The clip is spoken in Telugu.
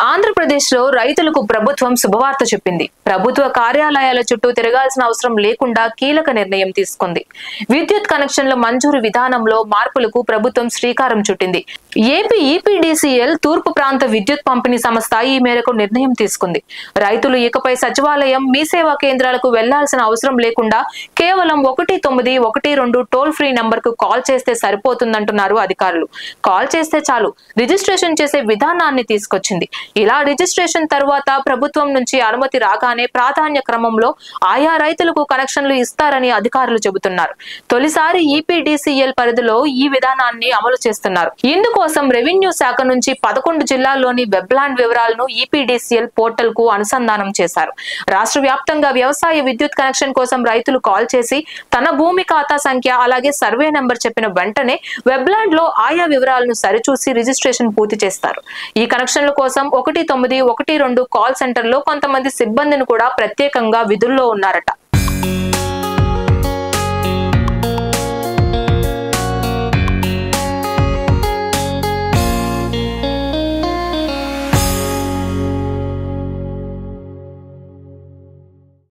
ఆంధ్రప్రదేశ్లో రైతులకు ప్రభుత్వం శుభవార్త చెప్పింది. ప్రభుత్వ కార్యాలయాల చుట్టూ తిరగాల్సిన అవసరం లేకుండా కీలక నిర్ణయం తీసుకుంది. విద్యుత్ కనెక్షన్ల మంజూరు విధానంలో మార్పులకు ప్రభుత్వం శ్రీకారం చుట్టింది. ఏపీ ఈపీడీసీఎల్ తూర్పు ప్రాంత విద్యుత్ పంపిణీ సంస్థ ఈ మేరకు నిర్ణయం తీసుకుంది. రైతులు ఇకపై సచివాలయం, మీ సేవా కేంద్రాలకు వెళ్లాల్సిన అవసరం లేకుండా కేవలం 1912 టోల్ ఫ్రీ నంబర్ కు కాల్ చేస్తే సరిపోతుందంటున్నారు అధికారులు. కాల్ చేస్తే చాలు, రిజిస్ట్రేషన్ చేసే విధానాన్ని తీసుకొచ్చింది. ఇలా రిజిస్ట్రేషన్ తర్వాత ప్రభుత్వం నుంచి అనుమతి రాగానే ప్రాధాన్య క్రమంలో ఆయా రైతులకు కనెక్షన్లు ఇస్తారని అధికారులు చెబుతున్నారు. తొలిసారి ఈపీడీసీఎల్ పరిధిలో ఈ విధానాన్ని అమలు చేస్తున్నారు. ఇందుకోసం రెవెన్యూ శాఖ నుంచి 11 జిల్లాల్లోని వెబ్లాండ్ వివరాలను ఈపీడీసీఎల్ పోర్టల్ కు అనుసంధానం చేశారు. రాష్ట్ర వ్యాప్తంగా వ్యవసాయ విద్యుత్ కనెక్షన్ కోసం రైతులు కాల్ చేసి తన భూమి ఖాతా సంఖ్య అలాగే సర్వే నెంబర్ చెప్పిన వెంటనే వెబ్లాండ్ లో ఆయా వివరాలను సరిచూసి రిజిస్ట్రేషన్ పూర్తి చేస్తారు. ఈ కనెక్షన్ల కోసం 1912 కాల్ సెంటర్ లో కొంతమంది సిబ్బందిని కూడా ప్రత్యేకంగా విధుల్లో ఉన్నారట.